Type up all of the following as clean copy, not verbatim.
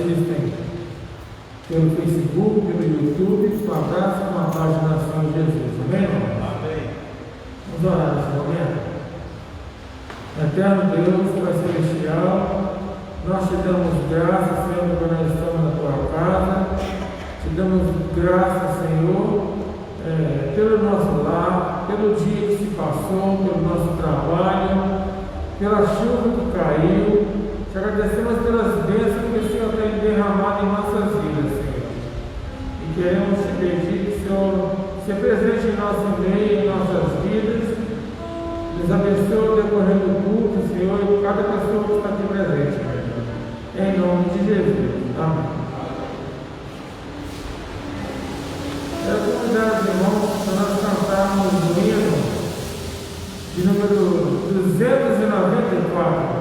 assistem pelo Facebook, pelo YouTube, um abraço com a paz da nação de Jesus. Amém, irmão? Amém. Vamos orar nesse momento. Eterno Deus, Pai Celestial, nós te damos graças, Senhor, quando nós estamos na tua casa. Te damos graças, Senhor, pelo nosso lar, pelo dia que se passou, pelo nosso trabalho, pela chuva que caiu. Te agradecemos pelas bênçãos que o Senhor tem derramado em nossas vidas, Senhor. E queremos te pedir que o Senhor se presente em nosso meio, em nossas vidas. Nos abençoe o decorrer do culto, Senhor, e cada pessoa que está aqui presente, Senhor. Em nome de Jesus. Amém. Quero convidar os irmãos para nós cantarmos o hino de número 294.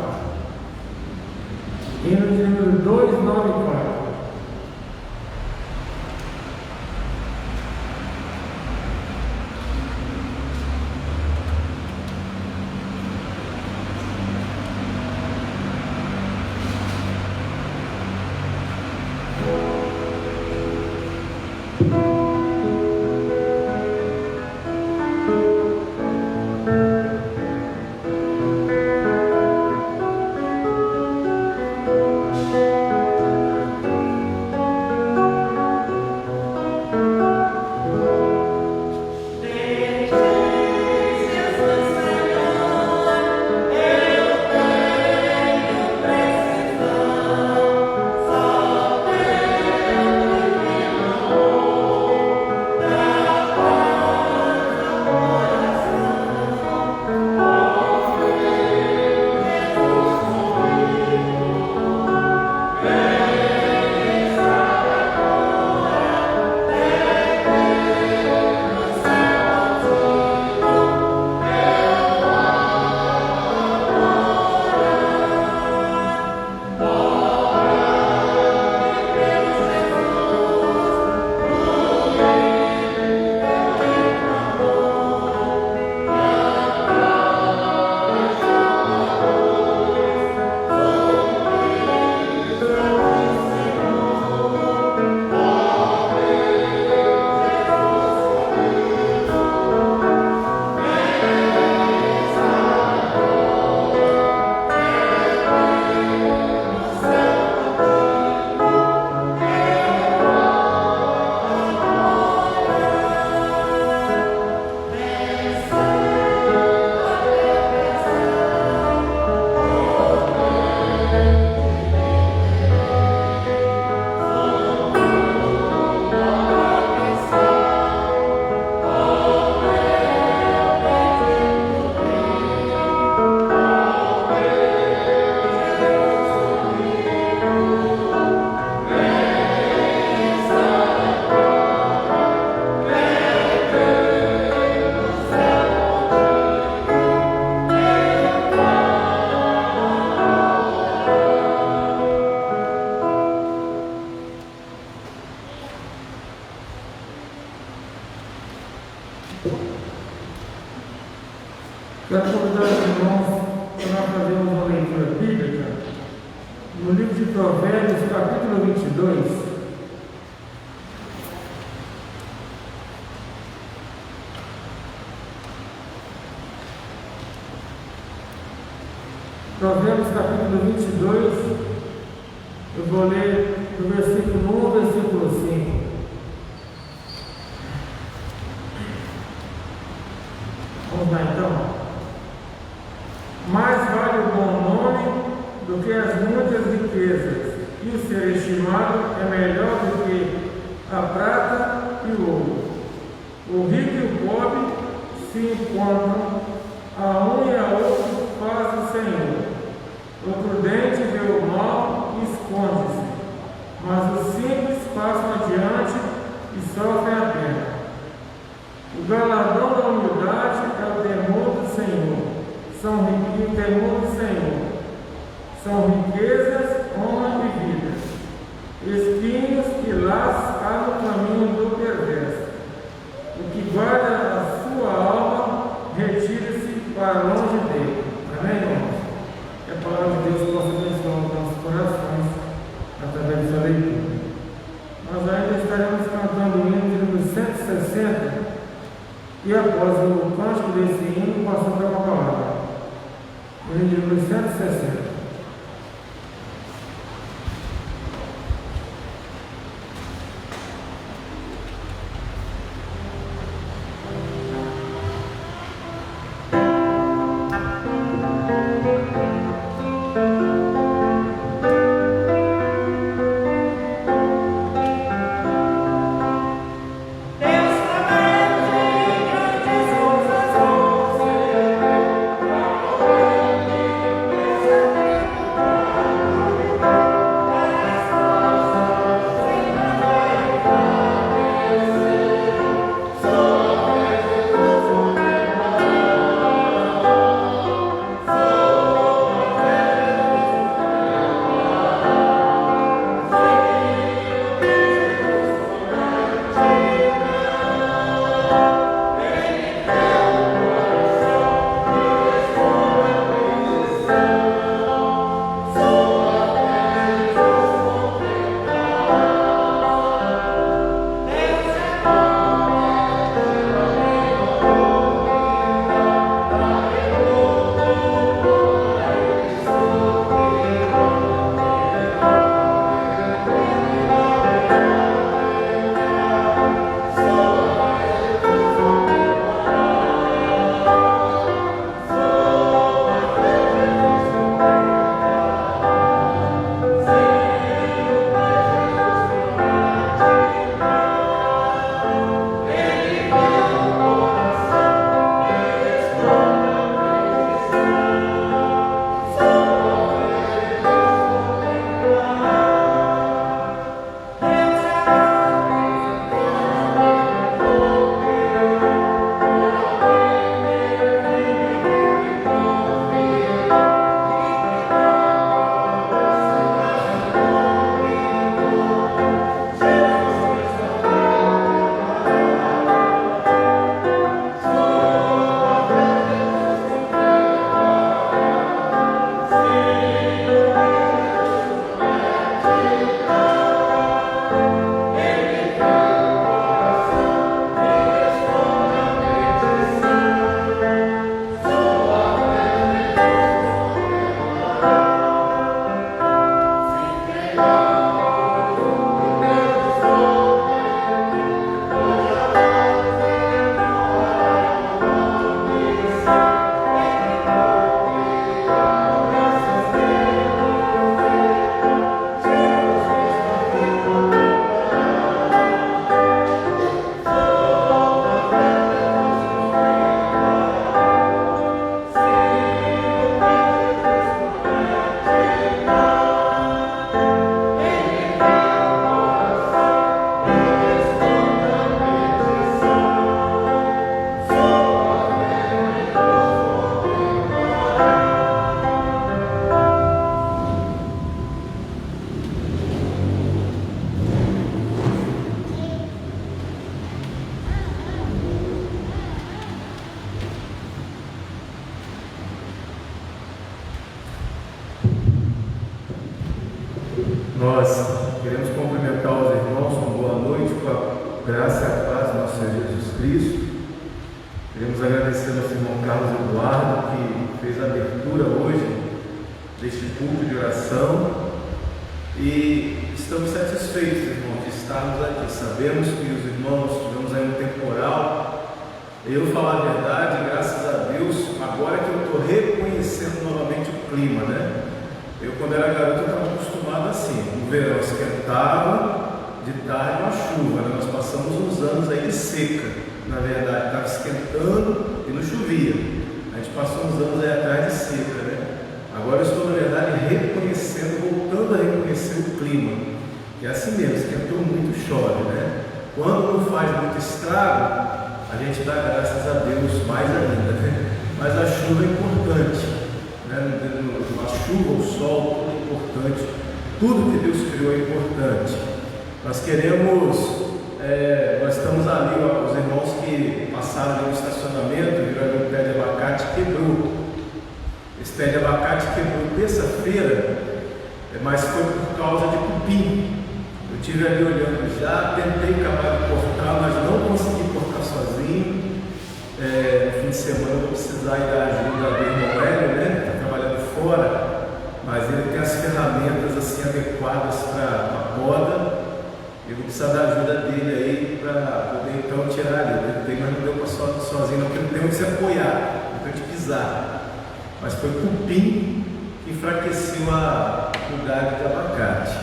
Hino de número 294. Quero convidar os irmãos para nós fazermos uma leitura bíblica no livro de Provérbios, capítulo 22. Provérbios, capítulo 22, eu vou ler do versículo 1 ao versículo 5. Vamos lá então. Mais vale o bom nome do que as muitas riquezas, e o ser estimado é melhor do que a prata e o ouro. O rico e o pobre se encontram, a um e a outro faz o Senhor. O prudente vê o mal e esconde-se, mas os simples passam adiante e sofrem a pena. O galardão da humildade é o temor do Senhor. O temor do Senhor são riquezas, honra e vida. Espinhos e laços há no caminho do perverso. O que guarda a sua alma, retira-se para longe dele. Amém, irmãos? Que a palavra de Deus possa abençoar os nossos corações através dessa no livro 160. Nós queremos cumprimentar os irmãos com boa noite, com a graça e a paz do nosso Senhor Jesus Cristo. Queremos agradecer ao nosso irmão Carlos Eduardo, que fez a abertura hoje deste culto de oração, e estamos satisfeitos, irmãos, de estarmos aqui. Sabemos que os irmãos tivemos aí um temporal. Eu, falar a verdade, graças a Deus, agora que eu estou reconhecendo novamente o clima, né? Eu, quando era garoto, eu estava acostumado assim. No verão esquentava, de tarde uma chuva, né? Nós passamos uns anos aí de seca, na verdade, estava esquentando e não chovia. A gente passou uns anos aí atrás de seca, né? Agora eu estou, na verdade, reconhecendo, voltando a reconhecer o clima, que é assim mesmo, esquentou muito, chove, né? Quando não faz muito estrago, a gente dá graças a Deus mais ainda, né? Mas a chuva é importante, né? A chuva, o sol, tudo é importante. Tudo que Deus criou é importante. Nós queremos, nós estamos ali, ó, os irmãos que passaram ali no estacionamento, viram ali um pé de abacate, quebrou. Esse pé de abacate quebrou terça-feira, mas foi por causa de cupim. Eu estive ali olhando já, tentei acabar de cortar, mas não consegui cortar sozinho. No fim de semana eu vou precisar ir da ajuda do irmão Hélio, né? Está trabalhando assim adequadas para a poda. Eu vou precisar da ajuda dele aí para poder então tirar ali. Mas não deu para sozinho, não, porque não tem onde se apoiar, não tem onde pisar. Mas foi cupim que enfraqueceu a galho de abacate.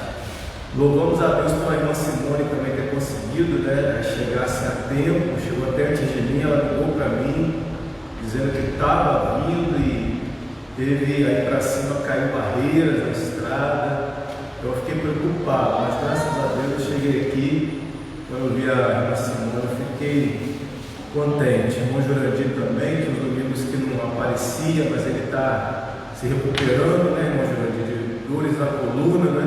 Louvamos a Deus pela irmã Simone também ter conseguido, né, chegar assim a tempo, chegou até antes de mim, ela ligou para mim, dizendo que estava vindo e teve aí para cima, caiu barreiras na estrada. Eu fiquei preocupado, mas graças a Deus eu cheguei aqui, quando eu vi a irmã Simone, eu fiquei contente. O irmão Jurandir também, que os domingos que não aparecia, mas ele está se recuperando, né, irmão Jurandir, de dores na coluna, né?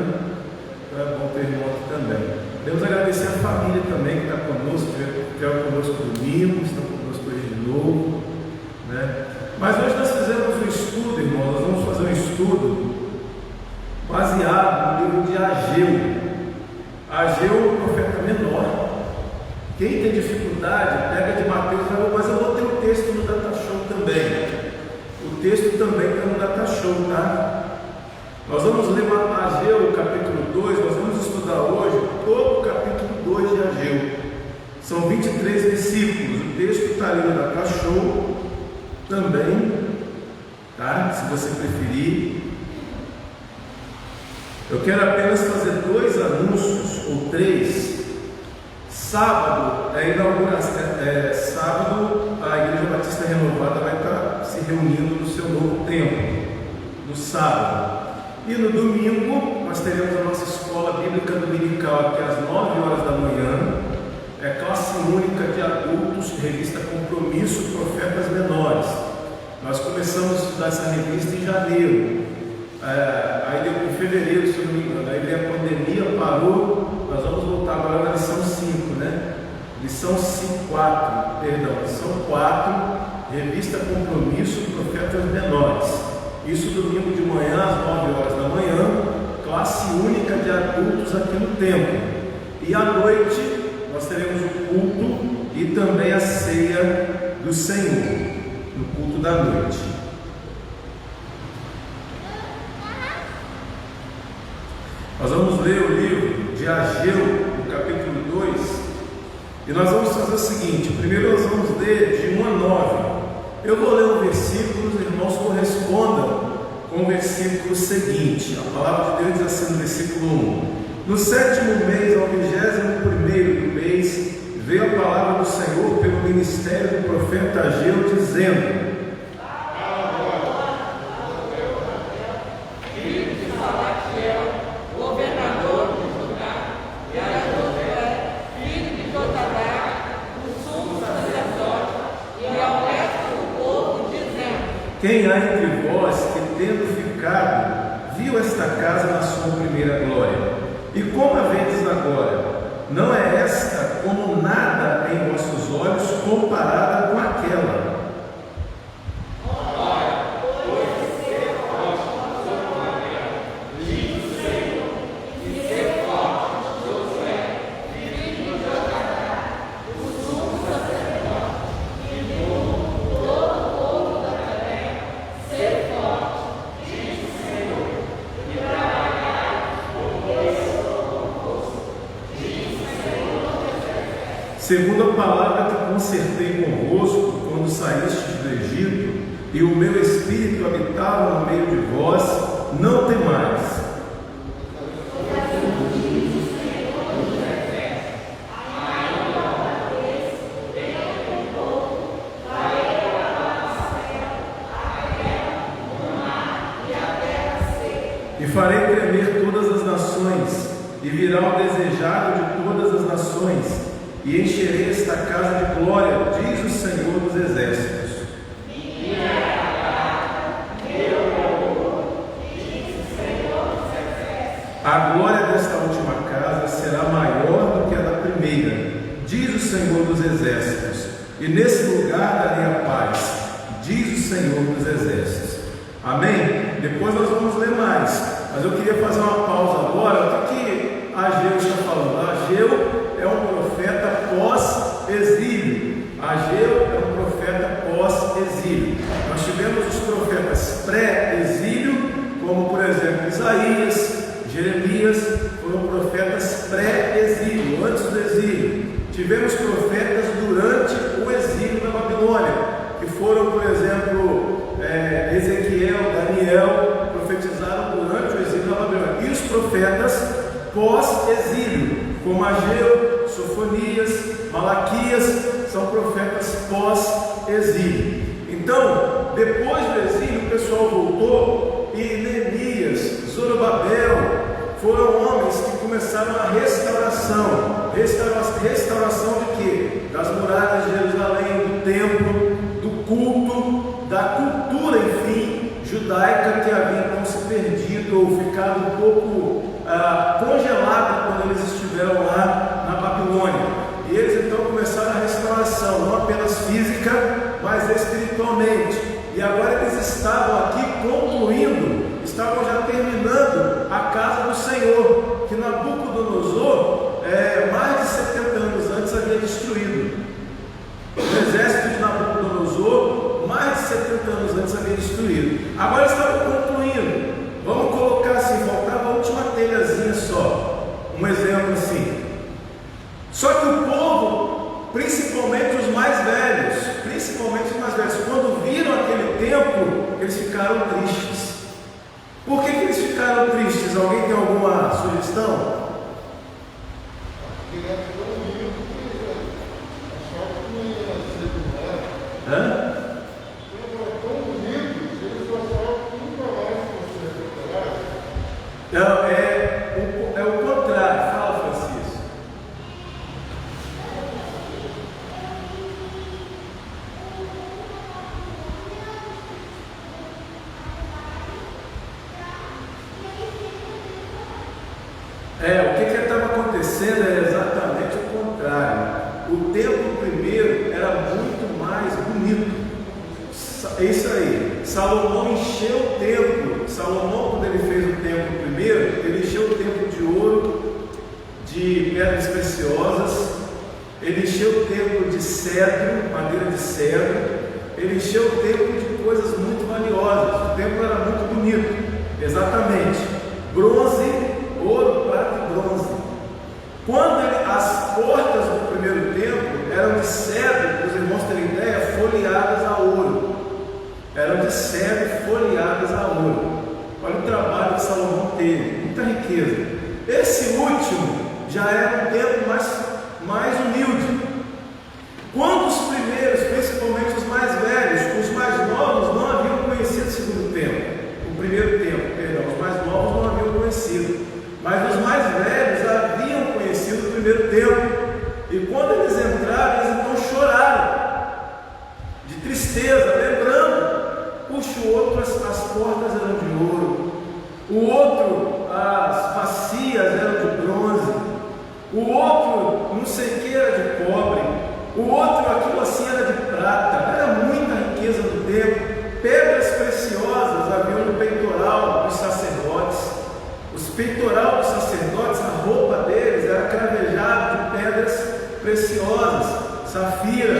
Então é bom ter irmão aqui também. Devemos agradecer a família também que está conosco, que estiveram conosco domingo, estão conosco hoje de novo, né? Mas hoje nós fizemos um estudo, irmão, nós vamos fazer um estudo baseado no livro de Ageu. Ageu, o profeta menor. Quem tem dificuldade, pega de Mateus, mas eu botei o texto no Data Show também. O texto também está no Data Show, tá? Nós vamos ler Ageu, capítulo 2, nós vamos estudar hoje todo o capítulo 2 de Ageu. São 23 versículos, o texto está ali no Data Show também, tá? Se você preferir. Eu quero apenas fazer 2 anúncios, ou 3. Sábado, sábado a Igreja Batista Renovada vai estar se reunindo no seu novo templo, no sábado. E no domingo, nós teremos a nossa escola bíblica dominical aqui às 9 horas da manhã. É classe única de adultos, revista Compromisso, Profetas Menores. Nós começamos a estudar essa revista em janeiro. Aí em fevereiro, se não me engano, aí veio a pandemia, parou. Nós vamos voltar agora na lição 5, né? Lição 4, lição 4, revista Compromisso, Profetas Menores. Isso domingo de manhã, às 9 horas da manhã, classe única de adultos aqui no templo. E à noite nós teremos o culto e também a ceia do Senhor, no culto da noite. Nós vamos ler o livro de Ageu, no capítulo 2, e nós vamos fazer o seguinte: primeiro nós vamos ler de 1 a 9. Eu vou ler um versículo, os irmãos correspondam com o versículo seguinte. A palavra de Deus diz assim no versículo 1: No 7º mês, ao 21º do mês, veio a palavra do Senhor pelo ministério do profeta Ageu, dizendo: Quem há entre vós que, tendo ficado, viu esta casa na sua primeira glória? E como a vedes agora? Não é esta como nada em vossos olhos comparada com aquela? Segundo a palavra que concertei convosco quando saístes do Egito, e o meu espírito habitava no meio de vós, não temais. E farei tremer todas as nações, e virá o desejado de todas as nações, e encherei esta casa de glória, diz o Senhor dos Exércitos. A glória desta última casa será maior do que a da primeira, diz o Senhor dos Exércitos, e nesse lugar darei a paz, diz o Senhor dos Exércitos. Amém? Depois nós vamos ler mais, mas eu queria fazer uma pausa agora. O que Ageu está falando? Ageu é um profeta pós-exílio. Ageu é um profeta pós-exílio. Nós tivemos os profetas pré-exílio, como por exemplo Isaías, Jeremias, profetizaram durante o exílio na Babilônia, e os profetas pós-exílio, como Ageu, Sofonias, Malaquias, são profetas pós-exílio. Então, depois do exílio, o pessoal voltou e Neemias, Zorobabel, foram homens que começaram a restauração. Restauração de quê? Das muralhas de Jerusalém, do templo, do culto, da cultura, enfim, judaica, que havia então se perdido ou ficado um pouco congelada quando eles estiveram lá na Babilônia. E eles então começaram a restauração, não apenas física, mas espiritualmente. E agora eles estavam aqui concluindo, estavam já terminando a casa do Senhor, que Nabucodonosor, mais de 70 anos antes, havia destruído. O exército de Nabucodonosor, mais de 70 anos antes, havia destruído. Agora eles estavam concluindo. Vamos colocar assim, faltava a última telhazinha só. Um exemplo assim. Só que o povo, principalmente os mais velhos, quando viram aquele templo, eles ficaram tristes. Por que eles ficaram tristes? Alguém tem alguma sugestão? Hã? Não, é o contrário. Fala, Francisco. O que estava acontecendo era exatamente o contrário. O templo primeiro era muito mais bonito. É isso aí. Salomão encheu o templo. Salomão, quando ele fez o templo primeiro, ele encheu o templo de ouro, de pedras preciosas, ele encheu o templo de cedro, madeira de cedro, ele encheu o templo de coisas muito valiosas. O templo era muito bonito, exatamente, bronze, ouro, prata e bronze. Quando as portas do primeiro templo eram de cedro, para os irmãos terem ideia, folheadas a ouro. Eram de cedro folheadas a ouro. Olha o trabalho que Salomão teve, muita riqueza. Esse último já era um templo mais humilde. Quando os primeiros, principalmente os mais velhos, os mais novos não haviam conhecido o segundo templo, o primeiro templo, perdão, os mais novos não haviam conhecido, mas os mais velhos haviam conhecido o primeiro templo. E quando eles entraram, eles então choraram de tristeza, lembrando. Puxa, o outro, as portas eram de ouro, o outro, as bacias eram de bronze, o outro, não sei o que, era de cobre, o outro, aquilo assim era de prata. Era muita riqueza do templo. Pedras preciosas haviam no peitoral dos sacerdotes. Os peitoral dos sacerdotes, a roupa deles era cravejada de pedras preciosas, safira,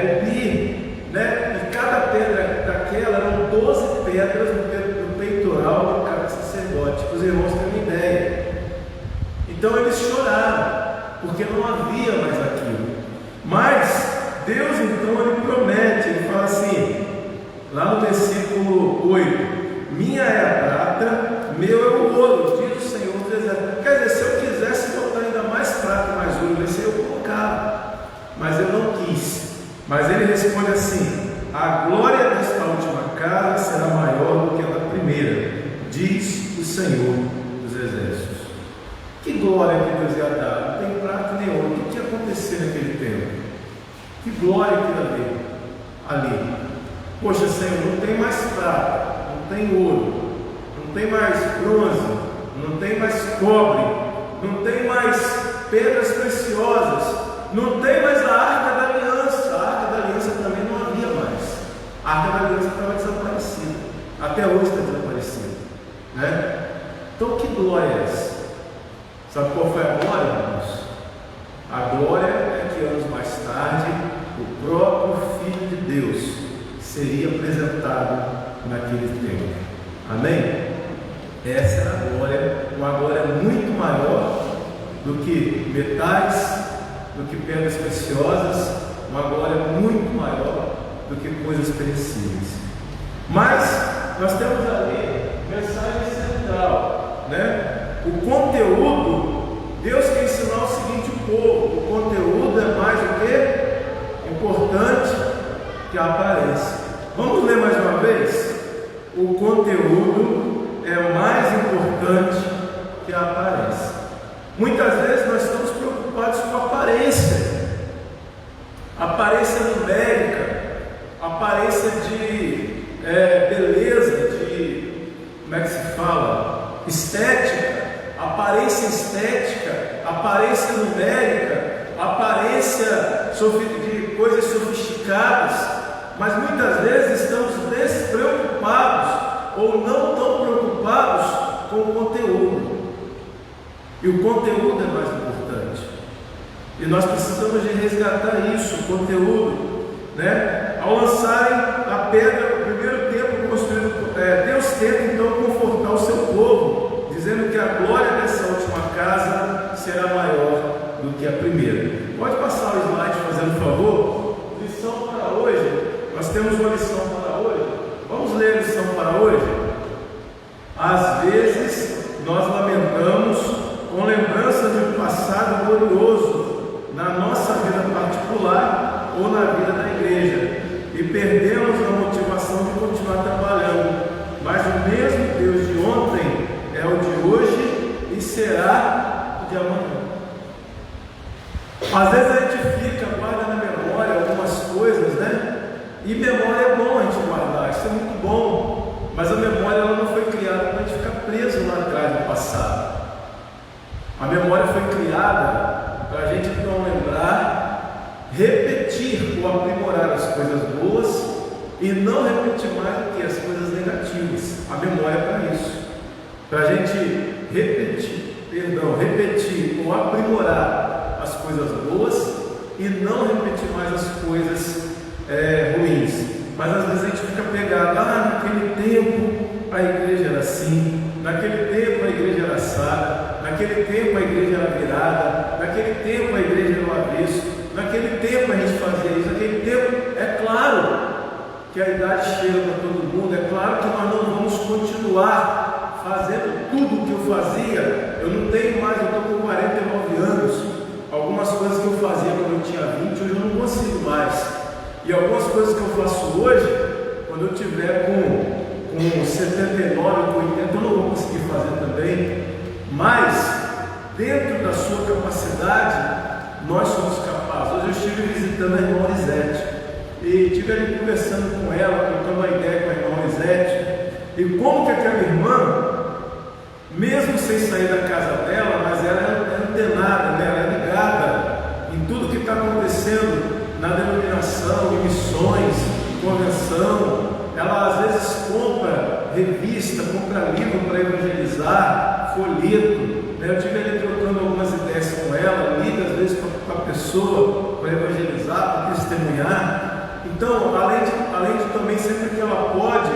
rubi, né? E cada pedra daquela eram 12 pedras no peitoral de cada sacerdote, para os irmãos terem uma ideia. Então eles choraram, porque não havia mais aquilo. Mas Deus então ele promete, ele fala assim, lá no versículo 8: minha é a prata, meu é o ouro, diz o Senhor dos Exércitos. Quer dizer, se eu quisesse botar ainda mais prata, mais ouro, eu colocava, mas eu não quis. Mas ele responde assim: a glória desta última casa será maior do que a da primeira, diz o Senhor dos Exércitos. Que glória que Deus ia dar? Não tem prata nem ouro. O que ia acontecer naquele tempo? Que glória que ia haver ali. Poxa, Senhor, não tem mais prata, não tem ouro, não tem mais bronze, não tem mais cobre, não tem mais pedras preciosas, não tem mais a Arca da Aliança. A Arca da Aliança também não havia mais. A Arca da Aliança estava desaparecida. Até hoje está desaparecida, né? Então, que glória é essa? Sabe qual foi a glória, irmãos? A glória é que anos mais tarde o próprio Filho de Deus seria apresentado naquele tempo. Amém? Essa era a glória, uma glória muito maior do que metais, do que pedras preciosas, uma glória muito maior do que coisas perecíveis. Mas nós temos ali O conteúdo, Deus quer ensinar o seguinte ao povo: o conteúdo é mais o que? Importante que a aparência. Vamos ler mais uma vez? O conteúdo é mais importante que a aparência. Muitas vezes nós estamos preocupados com a aparência numérica, aparência de beleza, de, como é que se fala? Estética, aparência estética, aparência numérica, aparência de coisas sofisticadas, mas muitas vezes estamos despreocupados ou não tão preocupados com o conteúdo. E o conteúdo é mais importante. E nós precisamos de resgatar isso, o conteúdo, né? Ao lançarem a pedra, o primeiro templo construído, Deus tenta então confortar o seu povo, dizendo que a glória dessa última casa será maior do que a primeira. Pode passar o slide, fazendo favor? Lição para hoje. Nós temos uma lição para hoje. Vamos ler a lição para hoje? Às vezes nós lamentamos com lembranças de um passado glorioso na nossa vida particular ou na vida da igreja e perdemos a motivação de continuar trabalhando, mas o mesmo Deus de ontem é o de hoje e será o de amanhã. Às vezes a gente fica, guarda na memória algumas coisas, né? E memória é bom a gente guardar, isso é muito bom, mas a memória ela não foi criada para a gente ficar preso lá atrás no passado. A memória foi criada para a gente então lembrar, repetir ou aprimorar as coisas boas e não repetir mais do que as coisas negativas. A memória é para isso, para a gente repetir ou aprimorar as coisas boas e não repetir mais as coisas ruins. Mas às vezes a gente fica pegado, naquele tempo a igreja era assim, naquele tempo a igreja era assada, naquele tempo a igreja era virada, naquele tempo a igreja era o avesso, naquele tempo a gente fazia isso, naquele tempo. É claro que a idade chega para todo mundo, é claro que nós não vamos continuar fazendo tudo o que eu fazia. Eu não tenho mais, eu estou com 49 anos, algumas coisas que eu fazia quando eu tinha 20, hoje eu não consigo mais. E algumas coisas que eu faço hoje, quando eu tiver com 79, 80, eu não vou conseguir fazer também. Mas, dentro da sua capacidade, nós somos capazes. Hoje eu estive visitando a irmã Lisete e estive ali conversando com ela, trocando uma ideia com a irmã Lisete, e como que aquela irmã, mesmo sem sair da casa dela, mas ela é antenada, né? Ela é ligada em tudo que está acontecendo na denominação, em missões, convenção. Ela às vezes compra revista, compra livro para evangelizar, folheto, né? Eu estive ali trocando algumas ideias com ela, liga às vezes para a pessoa, para evangelizar, para testemunhar. Então, além de também, sempre que ela pode,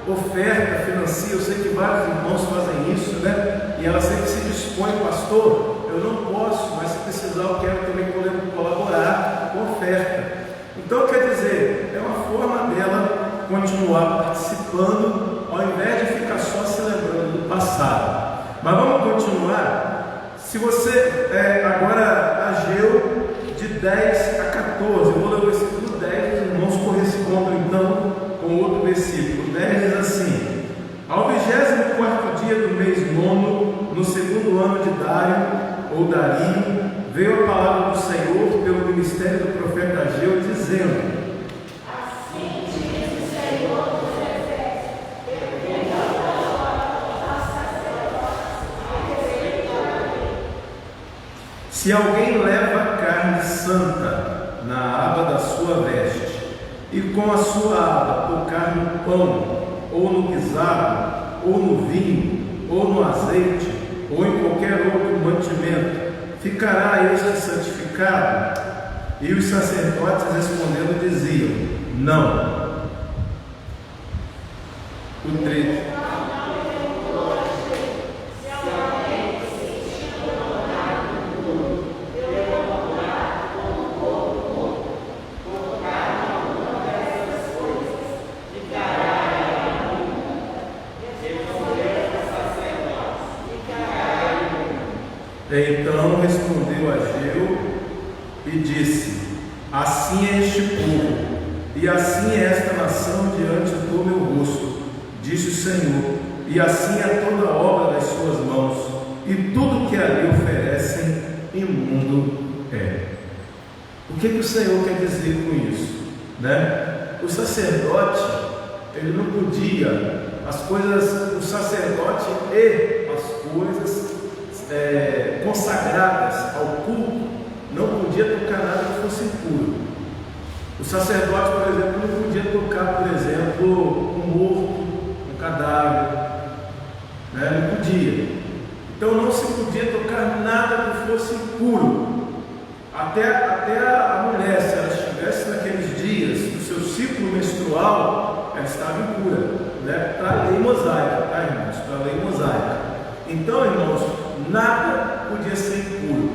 oferta, financia. Eu sei que vários irmãos fazem isso, né? E ela sempre se dispõe, pastor, eu não posso, mas se precisar eu quero também colaborar com oferta. Então, quer dizer, é uma forma dela continuar participando, ao invés de ficar só se lembrando do passado. Mas vamos continuar. Se você, agora, Ageu, de 10 a 14, eu vou ler o versículo 10, os irmãos correspondem então com outro versículo. 10 diz assim: ao 24º dia do mês nono, no segundo ano de Dario, veio a palavra do Senhor pelo ministério do profeta Ageu, dizendo: assim diz o Senhor dos Exércitos, eu tenho aos sacerdotes a respeito da lei. Se alguém leva carne santa na aba da sua veste, e com a sua aba tocar no pão, ou no guisado, ou no vinho, ou no azeite, ou em qualquer outro mantimento, ficará este santificado? E os sacerdotes respondendo diziam: não. O 13. Então respondeu Ageu e disse: assim é este povo, e assim é esta nação diante do meu rosto, disse o Senhor, e assim é toda a obra das suas mãos, e tudo que ali oferecem, imundo é. O que o Senhor quer dizer com isso? O sacerdote, ele não podia, as coisas, o sacerdote e as coisas consagradas ao culto, não podia tocar nada que fosse impuro. O sacerdote, por exemplo, não podia tocar, por exemplo, um morto, um cadáver, não podia. Então não se podia tocar nada que fosse impuro. Até a mulher, se ela estivesse naqueles dias do seu ciclo menstrual, ela estava impura, para a lei mosaica, tá, irmãos? Para a lei mosaica. Então, irmãos, nada podia ser impuro.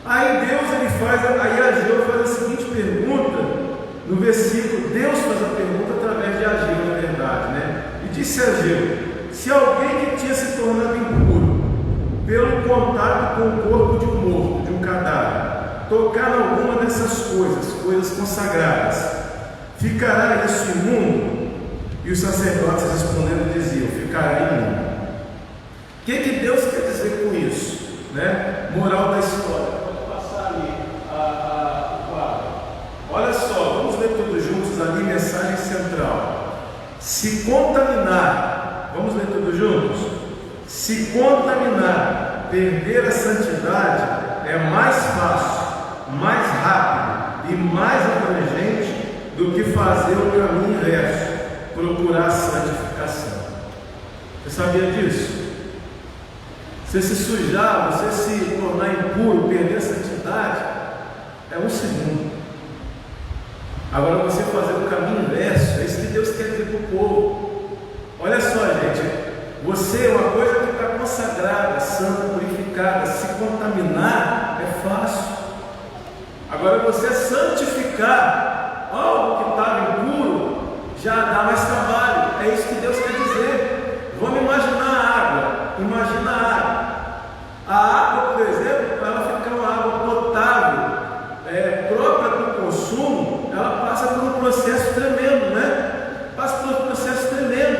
Aí Ageu faz a seguinte pergunta, no versículo, Deus faz a pergunta através de Ageu, na verdade, e disse a Ageu: se alguém que tinha se tornado impuro pelo contato com o corpo de um morto, de um cadáver, tocar em alguma dessas coisas consagradas, ficará isso imundo? E os sacerdotes respondendo diziam: ficará imundo. O que Deus quer dizer com isso? Moral da história. Pode passar ali o quadro. Olha só, vamos ler todos juntos ali, mensagem central. Se contaminar, vamos ler todos juntos? Se contaminar, perder a santidade é mais fácil, mais rápido e mais abrangente do que fazer o caminho inverso, procurar a santificação. Você sabia disso? Você se sujar, você se tornar impuro, perder a santidade, é um segundo. Agora você fazer o caminho inverso, é isso que Deus quer dizer para o povo. Olha só, gente, você é uma coisa que está consagrada, santa, purificada. Se contaminar é fácil. Agora você santificar algo que estava impuro, já dá mais trabalho. É isso que Deus quer dizer. Vamos imaginar a água. Imagina a água. A água, por exemplo, para ela ficar uma água potável, própria para o consumo, ela passa por um processo tremendo, Passa por um processo tremendo.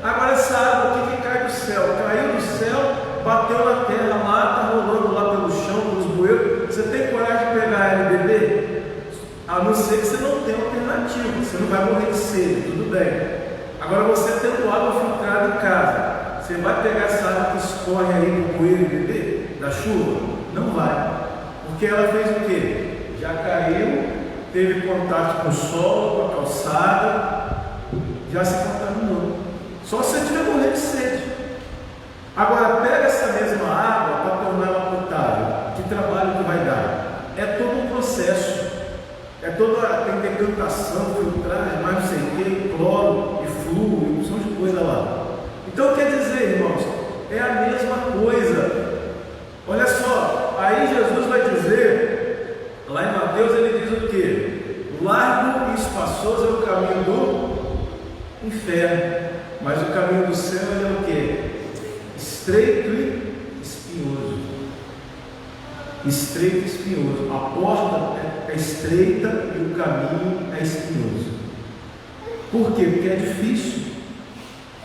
Agora essa água aqui que cai do céu, caiu do céu, bateu na terra lá, está rolando lá pelo chão, pelos bueiros. Você tem coragem de pegar ela e beber? A não ser que você não tenha alternativa, você não vai morrer de sede, tudo bem. Agora você tendo água filtrada em casa, você vai pegar essa água que escorre aí no bueiro e beber da chuva? Não vai, porque ela fez o quê? Já caiu, teve contato com o solo, com a calçada, já se contaminou. Só se você tiver morrendo de sede. Agora pega essa mesma água para torná-la potável. Que trabalho que vai dar? É todo um processo. Tem decantação, filtragem, mais não sei o que, cloro e flúor, e opção de coisa lá. Então quer dizer, irmãos, é a mesma coisa. Olha só, aí Jesus vai dizer, lá em Mateus ele diz o quê? Largo e espaçoso é o caminho do inferno, mas o caminho do céu é o quê? Estreito e espinhoso. Estreito e espinhoso. A porta é estreita e o caminho é espinhoso. Por quê? Porque é difícil.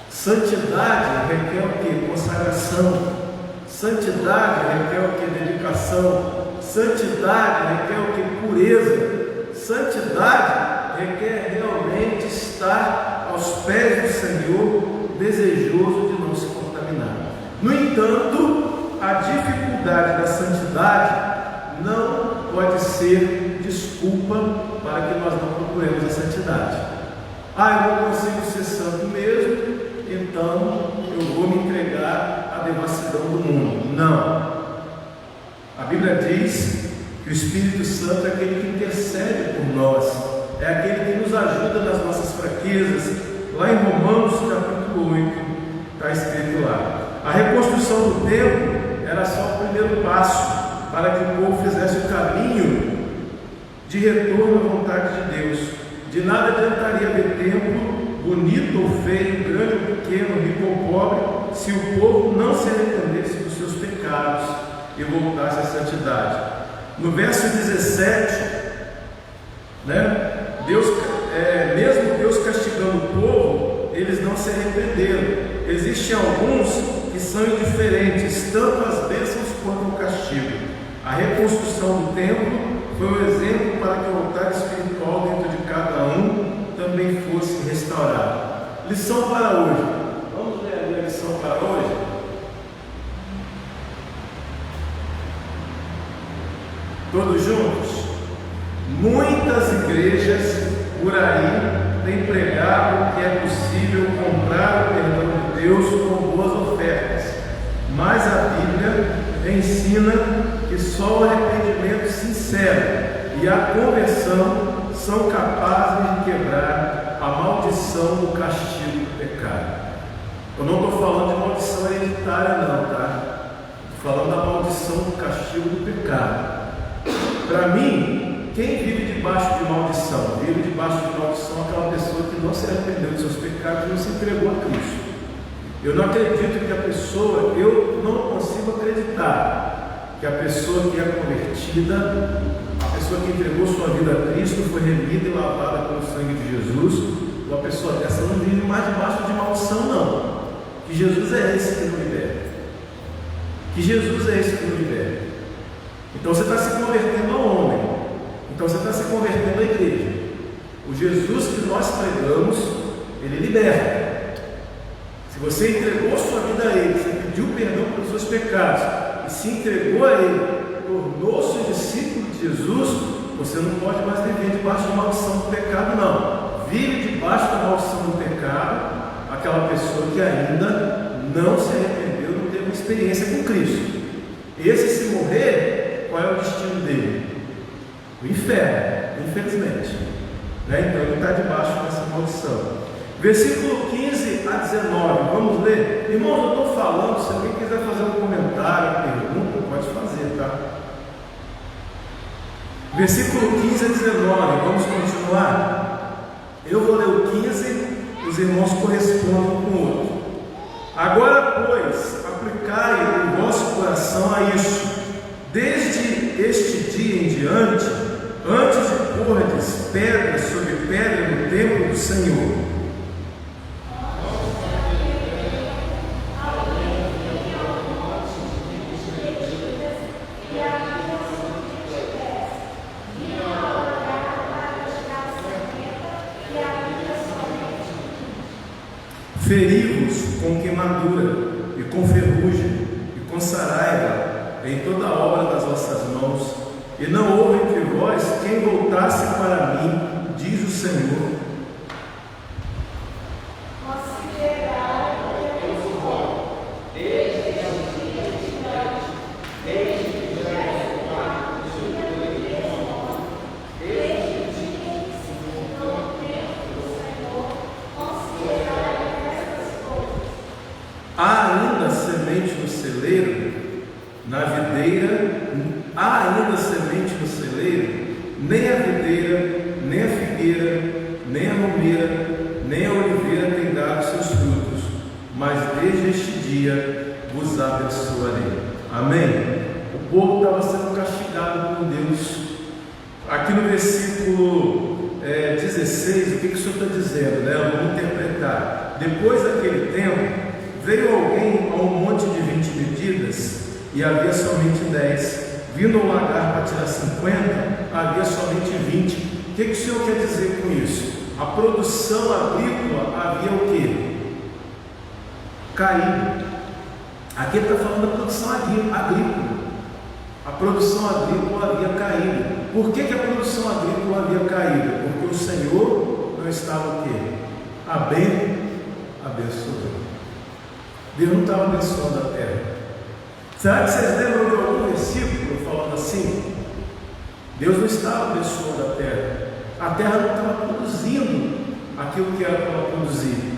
Santidade requer o quê? Consagração. Santidade requer o quê? Dedicação. Santidade requer o quê? Pureza. Santidade requer realmente estar aos pés do Senhor, desejoso de não se contaminar. No entanto, a dificuldade da santidade não pode ser desculpa para que nós não procuremos a santidade. Eu não consigo ser santo mesmo, então eu vou me entregar à devassidão do mundo. Não. A Bíblia diz que o Espírito Santo é aquele que intercede por nós, é aquele que nos ajuda nas nossas fraquezas. Lá em Romanos capítulo 8 está escrito lá: a reconstrução do templo era só o primeiro passo para que o povo fizesse o caminho de retorno à vontade de Deus. De nada adiantaria ver templo bonito ou feio, grande ou pequeno, rico ou pobre, se o povo não se arrependesse dos seus pecados e voltasse à santidade. No verso 17, mesmo Deus castigando o povo, eles não se arrependeram. Existem alguns que são indiferentes, tanto às bênçãos quanto ao castigo. A reconstrução do templo foi um exemplo para que o altar espiritual dentro de cada um também fosse restaurado. Lição para hoje. Vamos ler ali a lição para hoje? Todos juntos? Muitas igrejas por aí têm pregado que é possível comprar o perdão de Deus com boas ofertas, mas a Bíblia ensina que só o arrependimento sincero e a conversão são capazes de quebrar a maldição do castigo do pecado. Eu não estou falando de maldição hereditária não, tá? Estou falando da maldição do castigo do pecado. Para mim, quem vive debaixo de maldição? Vive debaixo de maldição aquela pessoa que não se arrependeu de seus pecados e não se entregou a Cristo. Eu não acredito que eu não consigo acreditar que a pessoa que é convertida, a pessoa que entregou sua vida a Cristo, foi remida e lavada pelo sangue de Jesus, uma pessoa dessa não vive mais debaixo de maldição, não. Que Jesus é esse que nos liberta. Que Jesus é esse que nos liberta. Então você está se convertendo ao homem. Então você está se convertendo à igreja. O Jesus que nós pregamos, ele liberta. Se você entregou sua vida a ele, você pediu perdão pelos seus pecados e se entregou a ele, tornou-se discípulo de Jesus, você não pode mais viver debaixo da maldição do pecado, não. Vive debaixo da maldição do pecado aquela pessoa que ainda não se arrependeu, não teve uma experiência com Cristo. Esse, se morrer, qual é o destino dele? O inferno, infelizmente. Então ele está debaixo dessa maldição. Versículo 15 a 19, vamos ler? Irmãos, eu estou falando, se alguém quiser fazer um comentário, pergunta, pode fazer, tá? Versículo 15 a 19, vamos continuar? Eu vou ler o 15, os irmãos correspondem um com o outro. Agora, pois, aplicai o vosso coração a isso, desde este dia em diante, antes de pordes pedra sobre pedra no templo do Senhor. Feri-vos com queimadura, e com ferrugem, e com saraiva, em toda a obra das vossas mãos, e não houve entre vós quem voltasse para mim, diz o Senhor. Há ainda semente no celeiro, na videira, há ainda semente no celeiro, nem a videira, nem a figueira, nem a romeira, nem a oliveira tem dado seus frutos, mas desde este dia vos abençoarei. Amém? O povo estava sendo castigado por Deus. Aqui no versículo 16, o que o Senhor está dizendo? Vamos interpretar. Depois daquele tempo, veio alguém a um monte de 20 medidas e havia somente 10. Vindo ao lagar para tirar 50, havia somente 20. O que o Senhor quer dizer com isso? A produção agrícola havia o quê? Caído. Aqui ele está falando da produção agrícola. A produção agrícola havia caído. Por que a produção agrícola havia caído? Porque o Senhor não estava o quê? Abençoando. Deus não estava abençoando a terra. Será que vocês lembram de algum versículo falando assim? Deus não estava abençoando a terra. A terra não estava produzindo aquilo que era para produzir.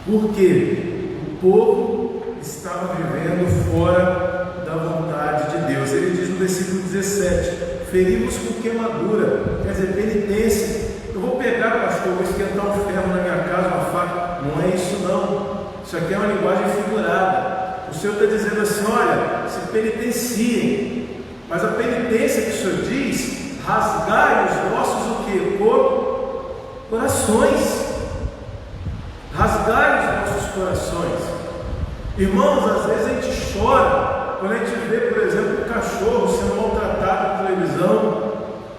Por quê? O povo estava vivendo fora da vontade de Deus. Ele diz no versículo 17: ferimos com queimadura, quer dizer, penitência. Eu vou pegar, pastor, vou esquentar um ferro na minha casa, uma faca. Não é isso não. Isso aqui é uma linguagem figurada. O Senhor está dizendo assim: olha, se penitenciem. Mas a penitência que o Senhor diz: rasgai os vossos o quê? Corações. Rasgai os vossos corações. Irmãos, às vezes a gente chora quando a gente vê, por exemplo, um cachorro sendo maltratado na televisão.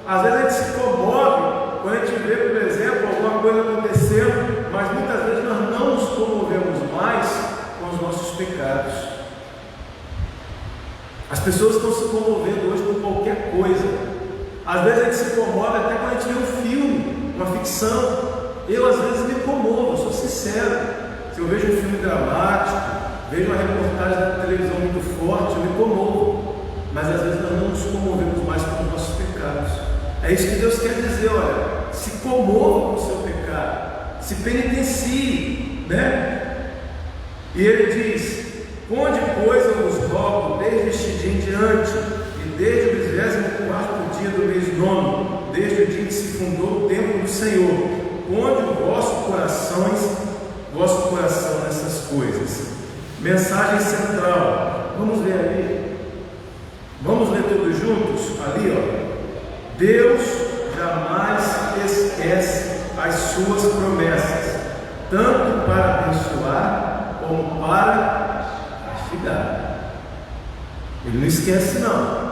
Às vezes a gente se comove quando a gente vê, por exemplo, alguma coisa acontecendo, mas muitas vezes nós não nos comovemos mais com os nossos pecados. As pessoas estão se comovendo hoje com qualquer coisa. Às vezes a gente se comove até quando a gente vê um filme, uma ficção. Eu às vezes me comovo, eu sou sincero. Se eu vejo um filme dramático, vejo uma reportagem da televisão muito forte, eu me comovo. Mas às vezes nós não nos comovemos mais com os nossos pecados. É isso que Deus quer dizer: olha, se comova com o seu pecado, se penitencie, né? E Ele diz: onde, pois, eu vos rogo, desde este dia em diante, e desde o 24º dia do mês nono, desde o dia em que se fundou o templo do Senhor, onde o vosso coração nessas coisas. Mensagem central, vamos ler ali, vamos ler todos juntos, ali ó. Deus jamais esquece as suas promessas, tanto para abençoar como para castigar. Ele não esquece não,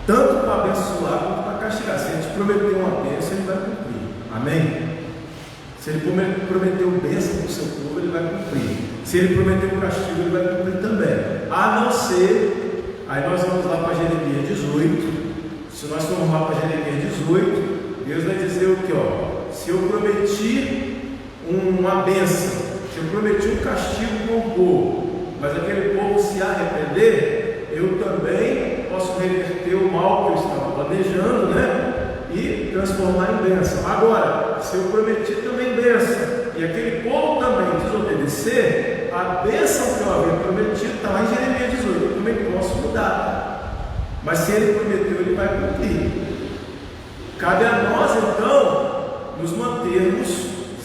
tanto para abençoar como para castigar. Se a gente prometer uma bênção, Ele vai cumprir, amém? Se Ele prometeu bênção para o seu povo, Ele vai cumprir. Se Ele prometeu castigo, Ele vai cumprir também. A não ser, aí nós vamos lá para Jeremias 18. Se nós formos lá para Jeremias 18, Deus vai dizer o que? Ó, se eu prometi uma bênção, se eu prometi um castigo para o povo, mas aquele povo se arrepender, eu também posso reverter o mal que eu estava planejando, né? E transformar em bênção. Agora, se eu prometi também bênção, e aquele povo também desobedecer, a bênção que eu havia prometido está lá em Jeremias 18, eu também posso mudar. Mas se Ele prometeu, Ele vai cumprir. Cabe a nós então nos mantermos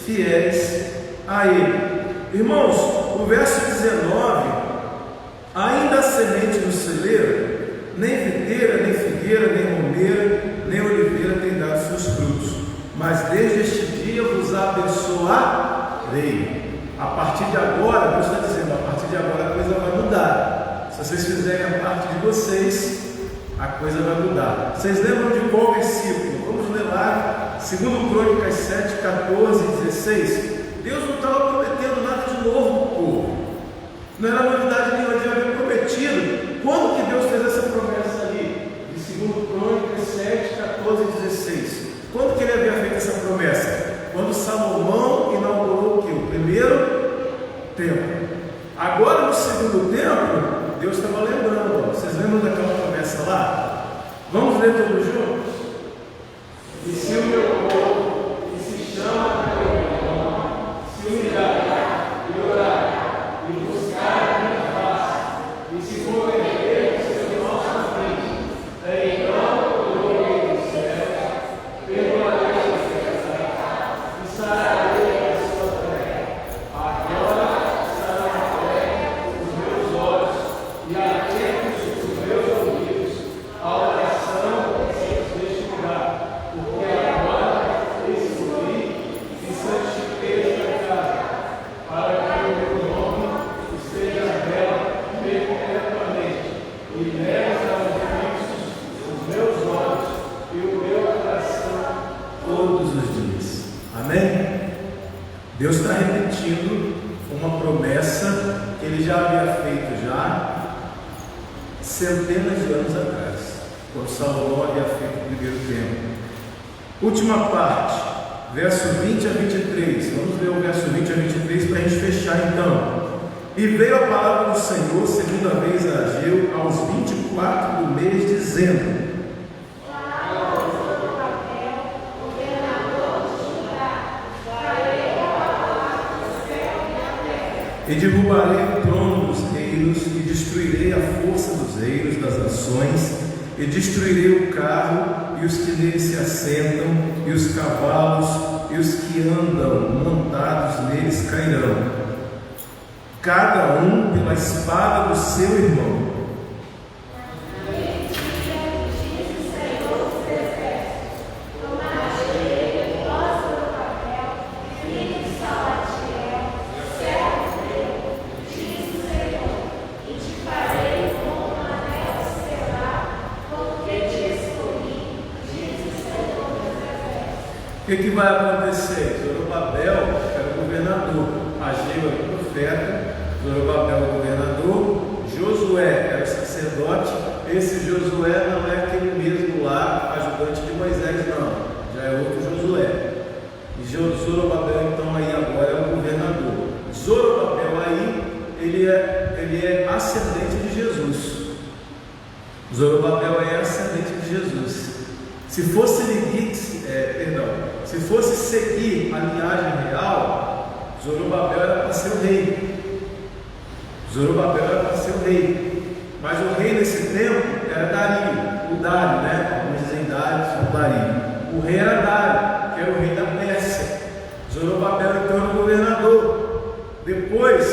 fiéis a Ele. Irmãos, o verso 19: ainda a semente do celeiro, nem videira, nem figueira, nem romeira, nem oliveira tem dado seus frutos, mas desde este dia vos abençoarei. A partir de agora, Deus está dizendo, a partir de agora a coisa vai mudar. Se vocês fizerem a parte de vocês, a coisa vai mudar. Vocês lembram de qual versículo? Vamos ler lá, 2 Crônicas 7, 14 e 16. Deus não estava prometendo nada de novo para o povo. Não era novidade nenhuma, Ele havia prometido. Quando que Deus fez essa promessa ali? De 2 Crônicas 7, 14 e 16. Quando que Ele havia feito essa promessa? Quando Salomão inaugurou o quê? O primeiro templo. Agora no segundo templo, Deus estava lembrando. Vocês lembram daquela promessa lá? Vamos ler todos juntos? E se o meu povo, que se chama meu nome, se humilhar e orar e buscar a minha face, e se converter os seus maus caminhos, então eu ouvirei dos céus, perdoarei os seus pecados e sararei a sua terra. Agora estarão na terra os meus olhos e atentos os meus ouvidos à oração que se deixa lugar, porque agora descobri e santifiquei esta casa, para que o meu nome esteja nela perpetuamente, e nela estarão fixos os meus olhos e o meu coração todos os dias. Amém? Deus está repetindo uma promessa que Ele já havia feito centenas de anos atrás, quando Salomão havia feito o primeiro templo. Última parte, verso 20 a 23. Vamos ler o verso 20 a 23 para a gente fechar então. E veio a palavra do Senhor segunda vez a Ageu aos 24 do mês, dizendo: e derrubarei o trono dos reinos, e destruirei a força dos reinos das nações, e destruirei o carro, e os que nele se assentam, e os cavalos, e os que andam montados neles cairão. cada um pela espada do seu irmão. O que vai acontecer? Zorobabel era o governador, Ageu era o profeta, Zorobabel era o governador, Josué era o sacerdote. Esse Josué não é aquele mesmo lá, ajudante de Moisés, não, já é outro Josué. E Zorobabel então aí agora é o governador. Zorobabel aí, ele é ascendente de Jesus. Zorobabel é ascendente de Jesus. Se fosse seguir a linhagem real, Zorobabel era para ser o rei. Zorobabel era para ser o rei. Mas o rei nesse tempo era Dario, o Dário, né? Alguns dizem Dário, são Dario. O rei era Dário, que era o rei da Pérsia. Zorobabel então era o governador. Depois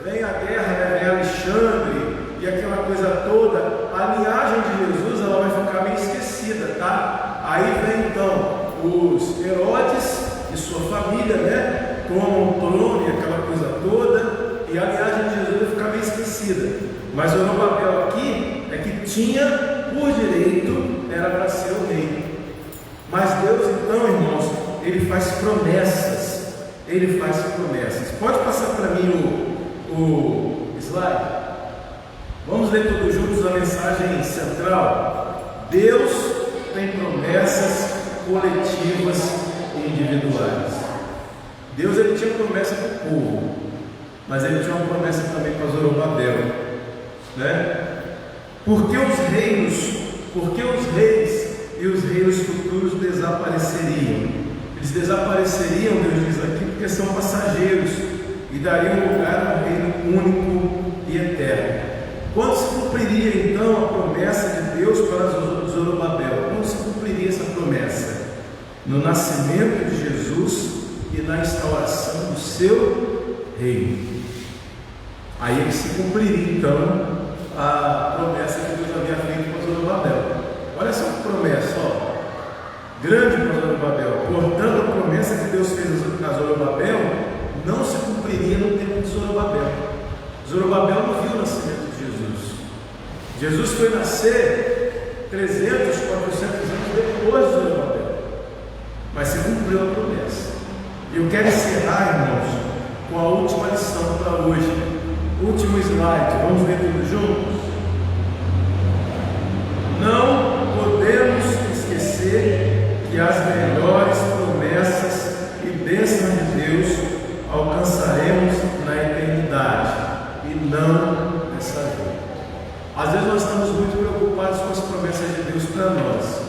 vem a guerra, né? Vem Alexandre e aquela coisa toda. A linhagem de Jesus ela vai ficar meio esquecida, tá? Aí vem então os Herodes e sua família, né? Tomam o trono e aquela coisa toda, e a linhagem de Jesus vai ficar meio esquecida. Mas Zorobabel aqui é que tinha por direito, era para ser o rei. Mas Deus então, irmãos, Ele faz promessas. Ele faz promessas. Pode passar para mim o slide? Vamos ler todos juntos a mensagem central. Deus tem promessas coletivas e individuais. Deus ele tinha promessa para o povo, mas ele tinha uma promessa também para Zorobabel, né? Porque os reis e os reinos futuros desapareceriam. Eles desapareceriam, Deus diz aqui, porque são passageiros e dariam lugar a um reino único e eterno. Quando se cumpriria então a promessa de Deus para Zorobabel? Quando se cumpriria essa promessa? No nascimento de Jesus e na instauração do seu reino. Aí é que se cumpriria então a promessa que Deus havia feito para Zorobabel. Olha essa promessa, ó. Grande para Zorobabel. Portanto, a promessa que Deus fez a Zorobabel não se cumpriria no tempo de Zorobabel. Zorobabel não viu o nascimento de Jesus. Jesus foi nascer 300, 400 anos depois de Zorobabel. Mas se cumpriu a promessa. Eu quero encerrar, irmãos, com a última lição para hoje. Último slide. Vamos ver tudo juntos? Não podemos esquecer que as melhores promessas e bênçãos de Deus alcançaremos na eternidade e não nessa vida. Às vezes nós estamos muito preocupados com as promessas de Deus para nós.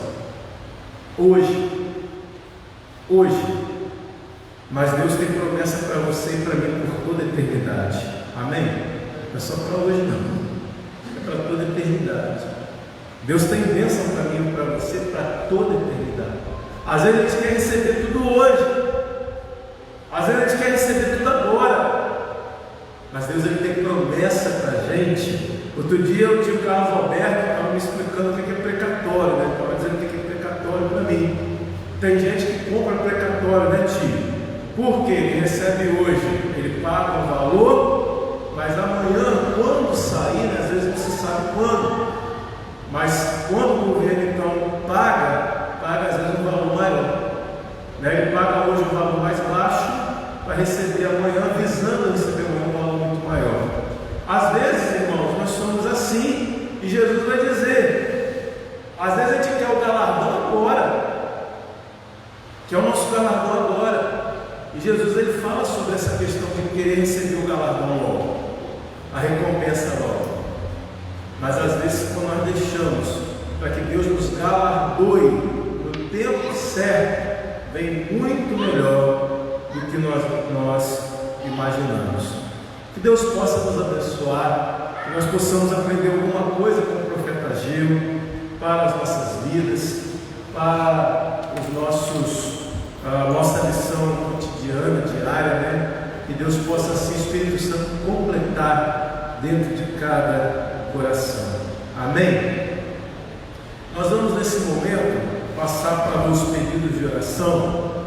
Hoje. Mas Deus tem promessa para você e para mim por toda a eternidade. Amém? Não é só para hoje não. É para toda a eternidade. Deus tem bênção para mim e para você para toda a eternidade. Às vezes a gente quer receber tudo hoje. Às vezes a gente quer receber tudo agora. Mas Deus ele tem promessa para a gente. Outro dia o tio Carlos Alberto estava me explicando o que é precatório, né? Estava dizendo o que é precatório para mim. Tem gente que compra precatório, né, tio? Porque ele recebe hoje, ele paga um valor, mas amanhã, quando sair, às vezes não se sabe quando, mas quando o governo então paga às vezes um valor maior, né? Ele paga hoje um valor mais baixo para receber amanhã, visando receber amanhã um valor muito maior. Às vezes, irmãos, nós somos assim, e Jesus vai dizer, às vezes a gente quer o galardão agora, que é o nosso galardão agora. E Jesus ele fala sobre essa questão de querer receber o galardão logo, a recompensa logo. Mas às vezes quando nós deixamos para que Deus nos galardoe no tempo certo, vem muito melhor do que nós imaginamos. Que Deus possa nos abençoar, que nós possamos aprender alguma coisa com o profeta Ageu para as nossas vidas, para os nossos, a nossa lição cotidiana, diária, né? Que Deus possa, assim, Espírito Santo, completar dentro de cada coração. Amém? Nós vamos, nesse momento, passar para os pedidos de oração.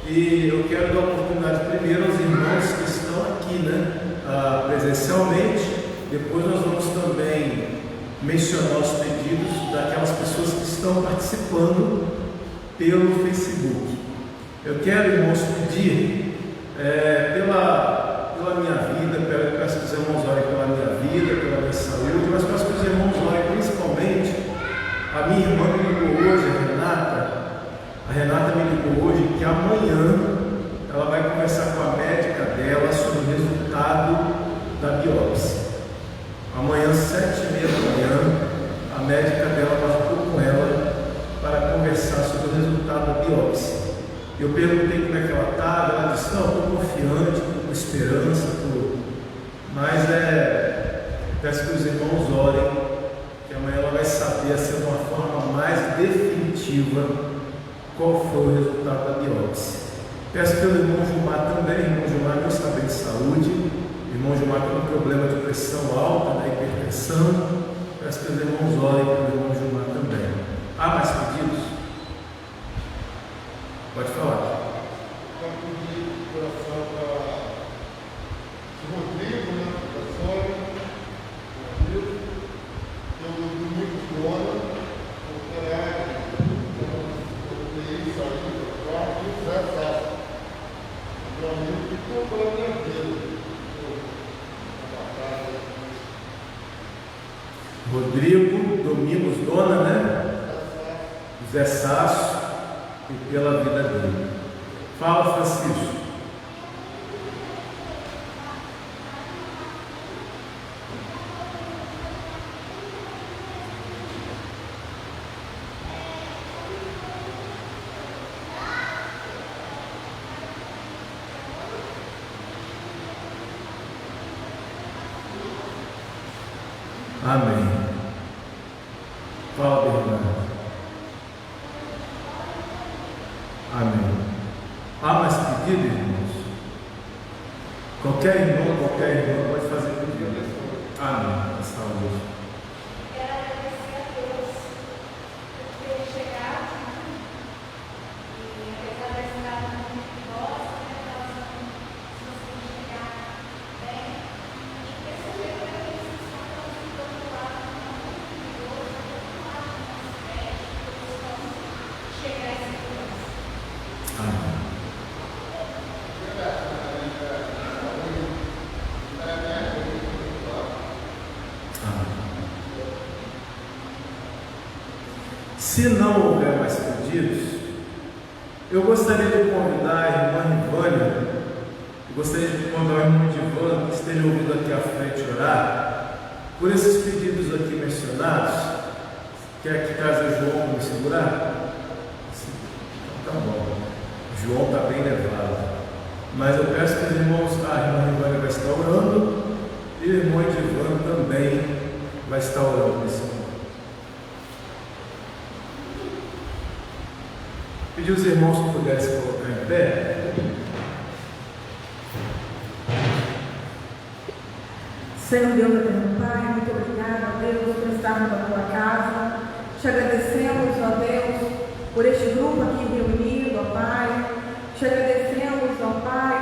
E eu quero dar a oportunidade primeiro aos irmãos que estão aqui, presencialmente. Depois nós vamos também mencionar os pedidos daquelas pessoas que estão participando pelo Facebook. Eu quero, irmãos, pedir pela minha vida, peço que os irmãos orem pela minha vida, pela minha saúde, mas peço que os irmãos orem principalmente. A minha irmã me ligou hoje, a Renata me ligou hoje que amanhã ela vai conversar com a médica dela sobre o resultado da biópsia. Amanhã, 7h30 da manhã, a médica dela marcou com ela para conversar sobre o resultado da biópsia. Eu perguntei como é que ela estava, ela disse: não, estou confiante, estou com esperança, mas peço que os irmãos orem, que amanhã ela vai saber, assim, de uma forma mais definitiva, qual foi o resultado da biópsia. Peço pelo irmão Gilmar também. O irmão Gilmar não está bem de saúde, o irmão Gilmar tem um problema de pressão alta, da hipertensão. Peço que os irmãos orem pelo irmão Gilmar também. Há mais pedidos? Pode falar. Eu pedi oração para o Rodrigo, da Sônia, o Domingo do Ana, o Ferrari, o TI saiu do quarto e o Zé Sá. Meu amigo ficou pela minha vida. Rodrigo, Domingos Dona, né? Zé Sasso, e pela vida dele. Fala, Francisco. Amém. Fala, Bernardo. Amém. Há mais pedido, irmãos? Qualquer irmão pode fazer pedido. Amém. Saúde. Quero agradecer a Deus por ter chegado e apesar da estrada muito perigosa, nós conseguimos chegar bem e perceber que aqueles que estão do outro lado muito perigoso, muito mais nosso pé, que possamos chegar a esse Deus. Amém. Se não houver mais pedidos, eu gostaria de convidar a irmã Ivânia, eu gostaria de convidar o irmão Divan, que esteja ouvindo aqui à frente orar, por esses pedidos aqui mencionados. Quer que traga o João para me segurar? Sim. Tá bom. O João está bem levado. Mas eu peço que os irmãos, a irmã Ivânia vai estar orando, e o irmão Divan também vai estar orando nesse momento. Pedir os irmãos que pudessem colocar em pé. Senhor Deus eterno Pai, muito obrigado, ó Deus, por estarmos na tua casa. Te agradecemos, ó Deus, por este grupo aqui reunido, ó Pai. Te agradecemos, ó Pai,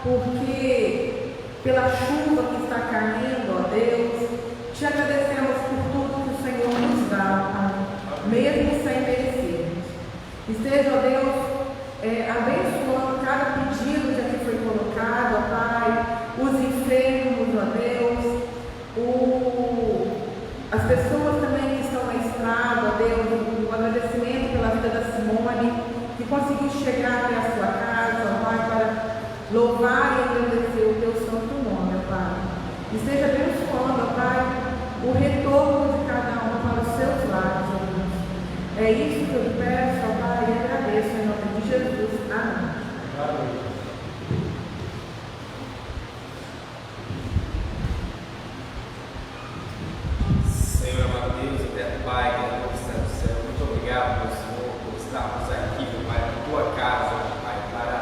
porque pela chuva que está caindo, ó Deus. Te agradecemos por tudo que o Senhor nos dá, ó Pai, mesmo sem merecermos. Esteja, ó Deus, abençoando cada pedido que aqui foi colocado, ó Pai, os enfermos, ó Deus, as pessoas também que estão na estrada, ó Deus, o agradecimento pela vida da Simone, que conseguiu chegar até a sua casa, ó Pai, para louvar e agradecer o teu santo nome, ó Pai. Esteja abençoando, ó Pai, o retorno de cada um para os seus lares, ó Deus. É isso que eu peço, ó Pai, e agradeço em nome de Jesus. Amém. Amém. Senhor amado Deus, eterno Pai, que está no céu, muito obrigado, meu Senhor, por estarmos aqui, meu Pai, na tua casa, meu Pai, para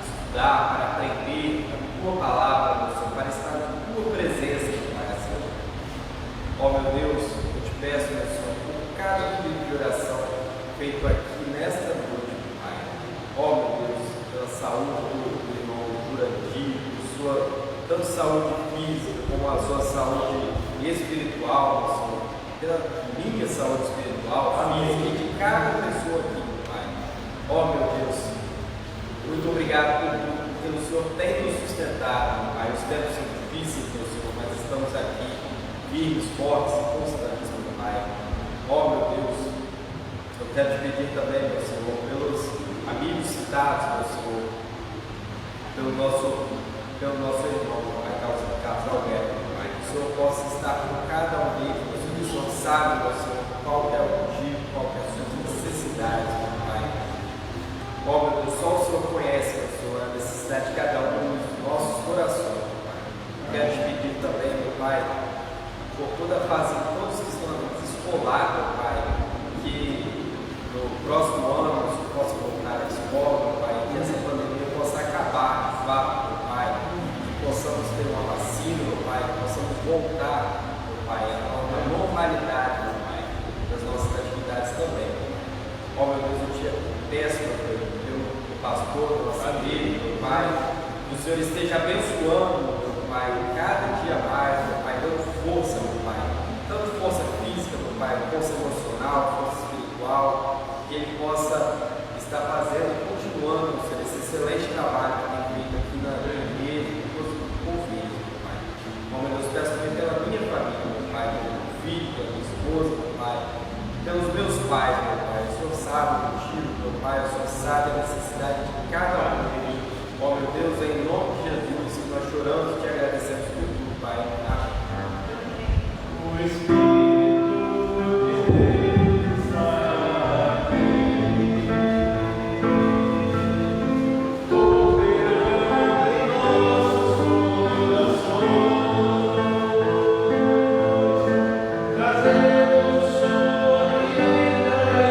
estudar, para aprender a tua sua saúde espiritual, Senhor, pela minha saúde espiritual, a minha e de cada pessoa aqui, meu Pai. Ó meu Deus, muito obrigado por tudo, porque o Senhor tem nos sustentado, meu Pai. Os tempos são difíceis, meu Senhor, mas estamos aqui firmes, fortes e constantes, meu Pai. Ó meu Deus, eu quero te pedir também, meu Senhor, pelos amigos citados, meu Senhor, pelo nosso irmão, meu Pai, Carlos Alberto, meu Pai, que o Senhor possa estar com cada um deles, meu Senhor, que o Senhor sabe, meu Senhor, qual é o motivo, qual é a sua necessidade, meu Pai. Ó meu Deus, só o Senhor conhece, meu Senhor, a necessidade de cada um dos nossos corações, meu Pai. Quero te pedir também, meu Pai, por toda a fase, todos que estão na escolar, meu Pai, que no próximo ano nós possamos voltar à escola, meu Pai, e essa pandemia possa acabar, de fato, meu Pai, que possamos ter uma vacina, meu Pai, que possamos voltar, meu Pai, a uma normalidade, meu Pai, das nossas atividades também. Ó meu Deus, eu te peço, meu Deus, pelo pastor, pela família, meu Pai, que o Senhor esteja abençoando, meu Pai, cada dia mais, meu Pai, dando força, meu Pai, tanto força física, meu Pai, força emocional, força espiritual, que Ele possa estar fazendo, continuando, Senhor, esse excelente trabalho que tem feito aqui na igreja, depois do convite, meu Pai. Ó meu Deus, peço também pela minha família, meu Pai, pelo meu filho, pela minha esposa, meu Pai, pelos meus pais, meu Pai. O Senhor sabe o motivo, meu Pai, o Senhor sabe a necessidade de cada um deles. Ó meu Deus, em nome de Jesus, que nós choramos e te agradecemos por tudo, Pai. Amém. Trazendo sorriso.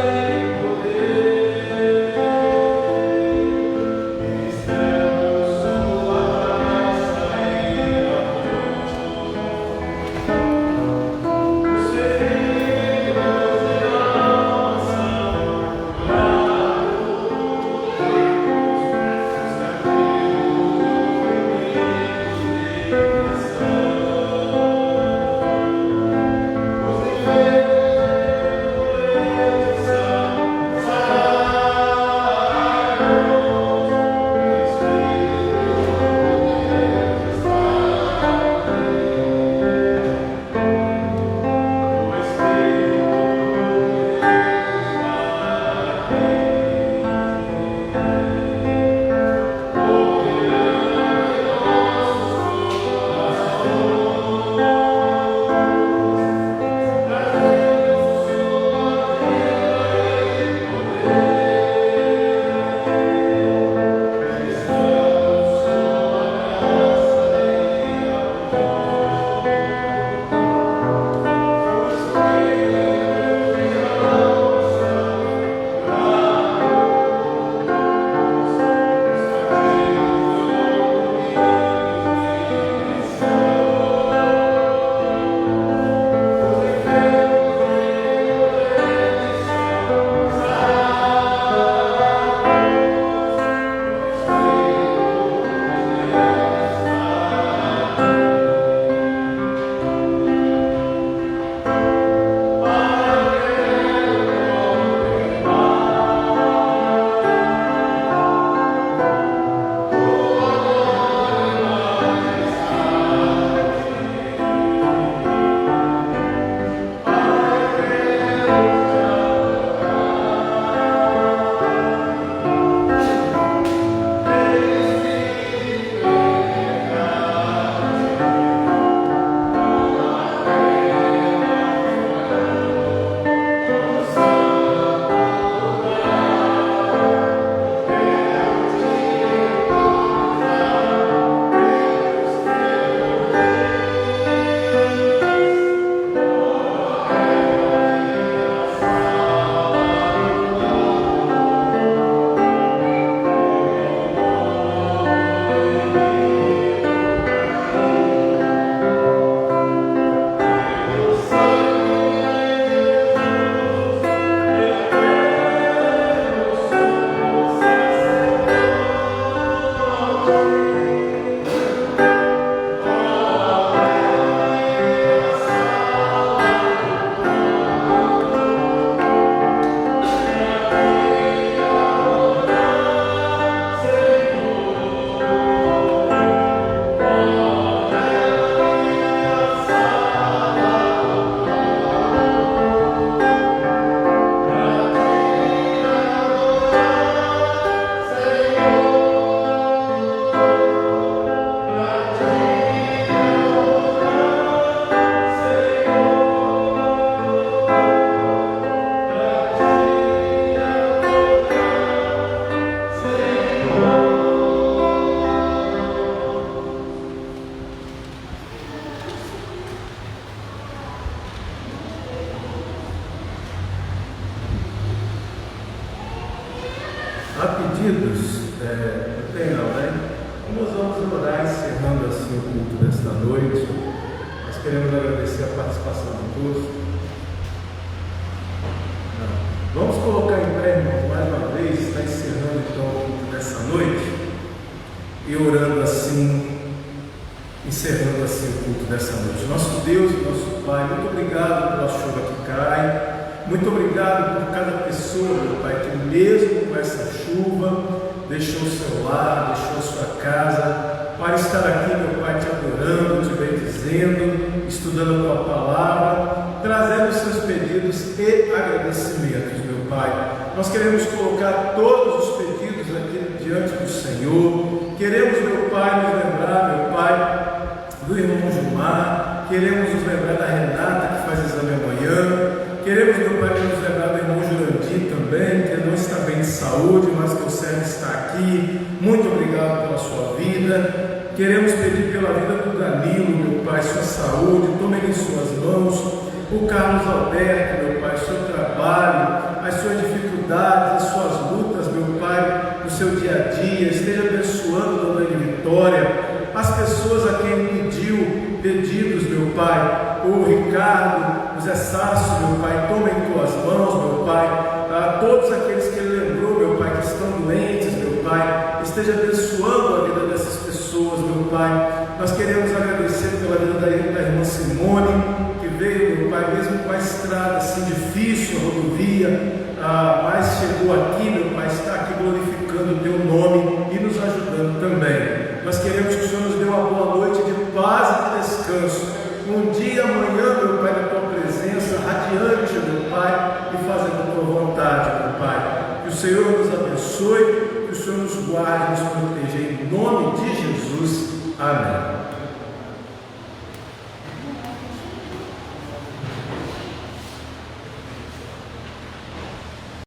pedidos? Não tem não, né? Nós vamos orar encerrando assim o culto desta noite. Nós queremos agradecer a participação de todos. Vamos colocar em pé, irmãos, mais uma vez, está encerrando então o culto dessa noite e orando assim, encerrando assim o culto dessa noite. Nosso Deus e nosso Pai, muito obrigado pela chuva que cai. Muito obrigado por cada pessoa, meu Pai, que mesmo com essa chuva deixou o seu lar, deixou a sua casa, para estar aqui, meu Pai, te adorando, te bendizendo, estudando a tua palavra, trazendo os seus pedidos e agradecimentos, meu Pai. Nós queremos colocar todos os pedidos aqui diante do Senhor. Queremos, meu Pai, nos lembrar, meu Pai, do irmão Gilmar. Queremos nos lembrar da Renata, que faz exame amanhã. Queremos, meu Pai, nos lembrar do irmão Jurandir também, que não está bem de saúde, mas que o Senhor está aqui. Muito obrigado pela sua vida. Queremos pedir pela vida do Danilo, meu Pai, sua saúde, tome em suas mãos. O Carlos Alberto, meu Pai, seu trabalho, as suas dificuldades, as suas lutas, meu Pai, no seu dia a dia. Esteja abençoando, Dona Vitória, as pessoas a quem pediu pedidos, meu Pai. O Ricardo, o Zé Sasso, meu Pai, toma em tuas mãos, meu Pai, a todos aqueles que ele lembrou, meu Pai, que estão doentes, meu Pai, esteja abençoando a vida dessas pessoas, meu Pai. Nós queremos agradecer pela vida da irmã Simone, que veio, meu Pai, mesmo com a estrada assim difícil, a rodovia, mas chegou aqui, meu Pai, está aqui glorificando o teu nome e nos ajudando também. Nós queremos que o Senhor nos dê uma boa noite de paz e de descanso. Um dia amanhã, meu Pai, na tua presença, radiante, meu Pai, e fazendo a tua vontade, meu Pai. Que o Senhor nos abençoe, que o Senhor nos guarde e nos proteja. Em nome de Jesus. Amém.